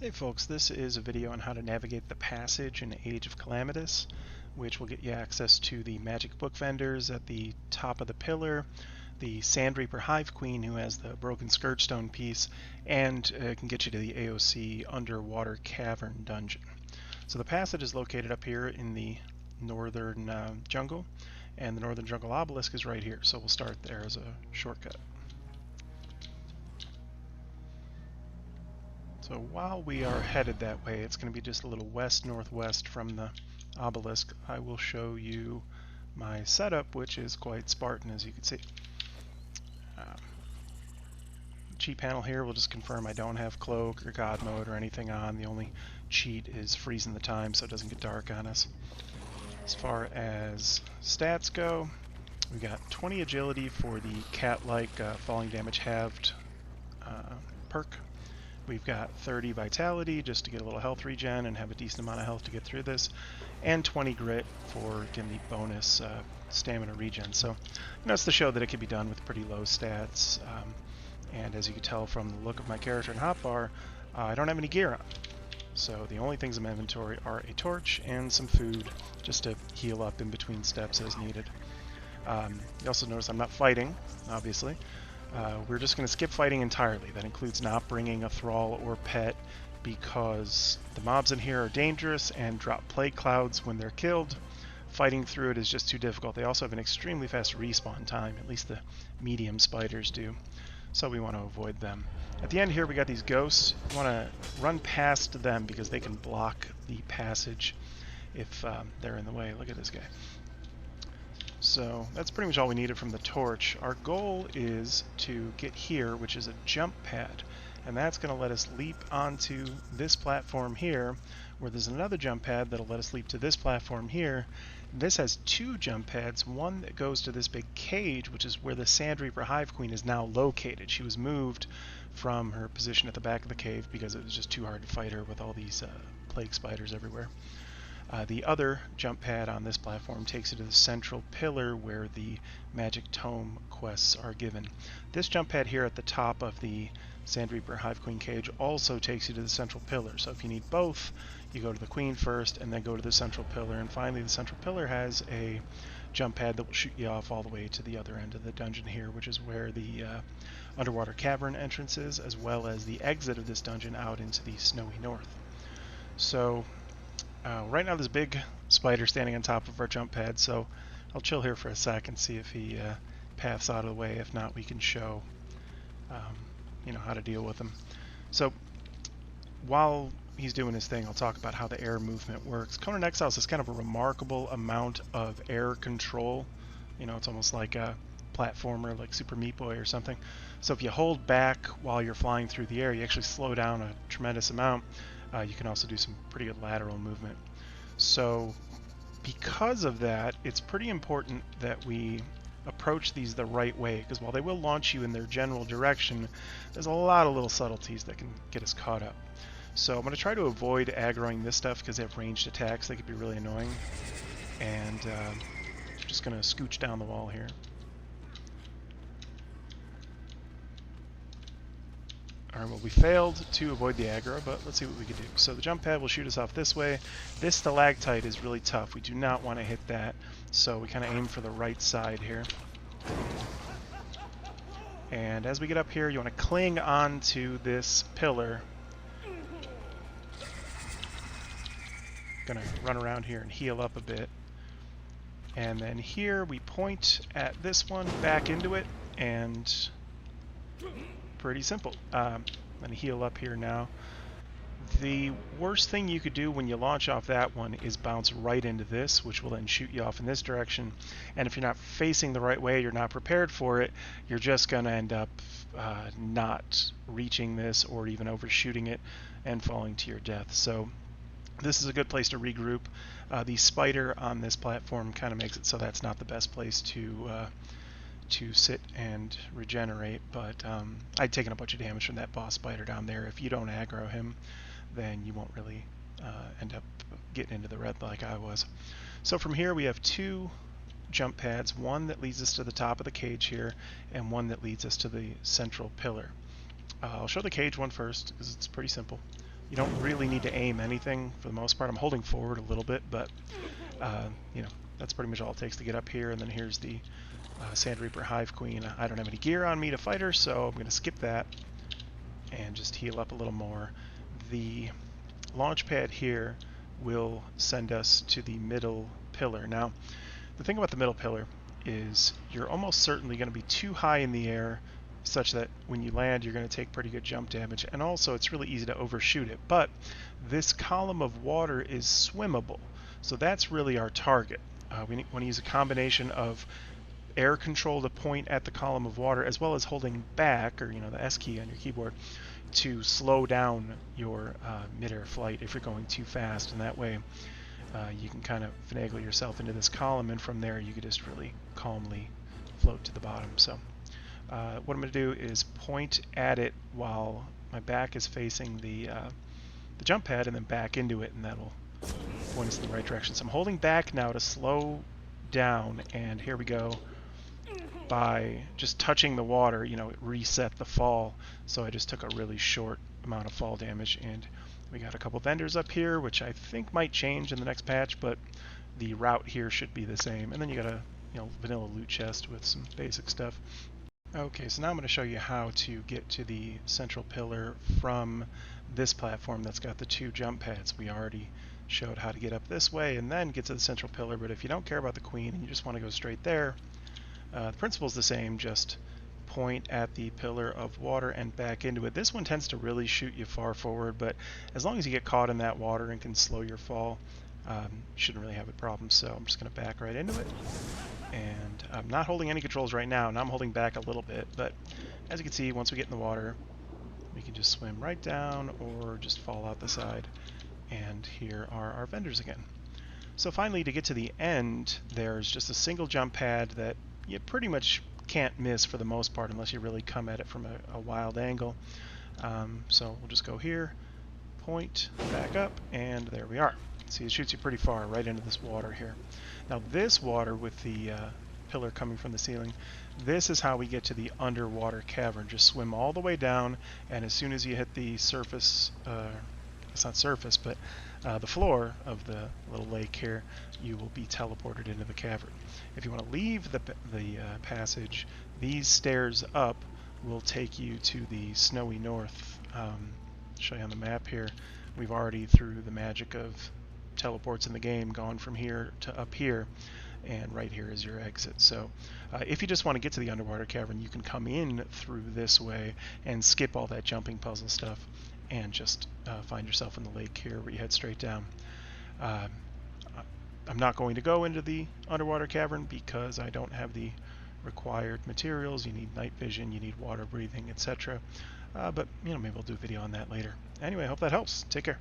Hey folks, this is a video on how to navigate the passage in Age of Calamitous, which will get you access to the magic book vendors at the top of the pillar, the Sand Reaper Hive Queen who has the broken Scourgestone piece, and can get you to the AoC Underwater Cavern dungeon. So the passage is located up here in the northern jungle, and the northern jungle obelisk is right here, so we'll start there as a shortcut. So while we are headed that way, it's going to be just a little west-northwest from the obelisk. I will show you my setup, which is quite Spartan, as you can see. Cheat panel here will just confirm I don't have cloak or god mode or anything on. The only cheat is freezing the time so it doesn't get dark on us. As far as stats go, we got 20 agility for the cat-like falling damage halved perk. We've got 30 vitality just to get a little health regen and have a decent amount of health to get through this, and 20 grit for getting the bonus stamina regen. So that's to show that it can be done with pretty low stats. And as you can tell from the look of my character in hotbar, I don't have any gear on. So the only things in my inventory are a torch and some food just to heal up in between steps as needed. You also notice I'm not fighting, obviously. We're just going to skip fighting entirely. That includes not bringing a thrall or pet because the mobs in here are dangerous and drop plague clouds when they're killed. Fighting through it is just too difficult. They also have an extremely fast respawn time, at least the medium spiders do, so we want to avoid them. At the end here we got these ghosts. You want to run past them because they can block the passage if they're in the way. Look at this guy. So that's pretty much all we needed from the torch. Our goal is to get here, which is a jump pad, and that's going to let us leap onto this platform here, where there's another jump pad that'll let us leap to this platform here. This has two jump pads, one that goes to this big cage, which is where the Sand Reaper Hive Queen is now located. She was moved from her position at the back of the cave because it was just too hard to fight her with all these plague spiders everywhere. The other jump pad on this platform takes you to the central pillar where the magic tome quests are given. This jump pad here at the top of the Sand Reaper Hive Queen cage also takes you to the central pillar. So if you need both, you go to the queen first and then go to the central pillar. And finally, the central pillar has a jump pad that will shoot you off all the way to the other end of the dungeon here, which is where the Underwater Cavern entrance is, as well as the exit of this dungeon out into the snowy north. So right now there's a big spider standing on top of our jump pad, so I'll chill here for a sec and see if he paths out of the way. If not, we can show how to deal with him. So while he's doing his thing, I'll talk about how the air movement works. Conan Exiles has kind of a remarkable amount of air control. It's almost like a platformer like Super Meat Boy or something. So if you hold back while you're flying through the air, you actually slow down a tremendous amount. You can also do some pretty good lateral movement. So because of that, it's pretty important that we approach these the right way, because while they will launch you in their general direction, there's a lot of little subtleties that can get us caught up. So I'm going to try to avoid aggroing this stuff because they have ranged attacks. They could be really annoying. And I'm just going to scooch down the wall here. Alright, well, we failed to avoid the aggro, but let's see what we can do. So the jump pad will shoot us off this way. This stalactite is really tough. We do not want to hit that, so we kind of aim for the right side here. And as we get up here, you want to cling onto this pillar. Gonna run around here and heal up a bit. And then here we point at this one, back into it, and pretty simple. I'm going to heal up here now. The worst thing you could do when you launch off that one is bounce right into this, which will then shoot you off in this direction. And if you're not facing the right way, you're not prepared for it, you're just going to end up not reaching this or even overshooting it and falling to your death. So this is a good place to regroup. The spider on this platform kind of makes it so that's not the best place to sit and regenerate, but I'd taken a bunch of damage from that boss spider down there. If you don't aggro him, then you won't really end up getting into the red like I was. So from here we have two jump pads, one that leads us to the top of the cage here, and one that leads us to the central pillar. I'll show the cage one first because it's pretty simple. You don't really need to aim anything for the most part. I'm holding forward a little bit, but you know, that's pretty much all it takes to get up here. And then here's the Sand Reaper Hive Queen. I don't have any gear on me to fight her, so I'm going to skip that and just heal up a little more. The launch pad here will send us to the middle pillar. Now, the thing about the middle pillar is you're almost certainly going to be too high in the air such that when you land you're going to take pretty good jump damage, and also it's really easy to overshoot it. But this column of water is swimmable, so that's really our target. We want to use a combination of air control to point at the column of water, as well as holding back, or the S key on your keyboard, to slow down your mid-air flight if you're going too fast, and that way you can kind of finagle yourself into this column, and from there you could just really calmly float to the bottom. So what I'm going to do is point at it while my back is facing the jump pad, and then back into it, and that'll point us in the right direction. So I'm holding back now to slow down, and here we go. By just touching the water, it reset the fall, so I just took a really short amount of fall damage. And we got a couple vendors up here, which I think might change in the next patch, but the route here should be the same. And then you got a vanilla loot chest with some basic stuff. Okay, so now I'm going to show you how to get to the central pillar from this platform that's got the 2 jump pads. We already showed how to get up this way and then get to the central pillar, but if you don't care about the queen and you just want to go straight there, the principle is the same, just point at the pillar of water and back into it. This one tends to really shoot you far forward, but as long as you get caught in that water and can slow your fall, you shouldn't really have a problem. So I'm just going to back right into it, and I'm not holding any controls right now. Now I'm holding back a little bit, but as you can see, once we get in the water, we can just swim right down or just fall out the side, and here are our vendors again. So finally, to get to the end, there's just a single jump pad that you pretty much can't miss for the most part unless you really come at it from a wild angle. So we'll just go here, point, back up, and there we are. See, it shoots you pretty far right into this water here. Now this water with the pillar coming from the ceiling, this is how we get to the Underwater Cavern. Just swim all the way down, and as soon as you hit the surface, it's not surface, but the floor of the little lake here, you will be teleported into the cavern. If you want to leave the passage, these stairs up will take you to the snowy north. Show you on the map here. We've already, through the magic of teleports in the game, gone from here to up here, and right here is your exit. So if you just want to get to the Underwater Cavern, you can come in through this way and skip all that jumping puzzle stuff and just find yourself in the lake here where you head straight down. I'm not going to go into the Underwater Cavern because I don't have the required materials. You need night vision, you need water breathing, etc. But maybe we'll do a video on that later. Anyway, I hope that helps. Take care.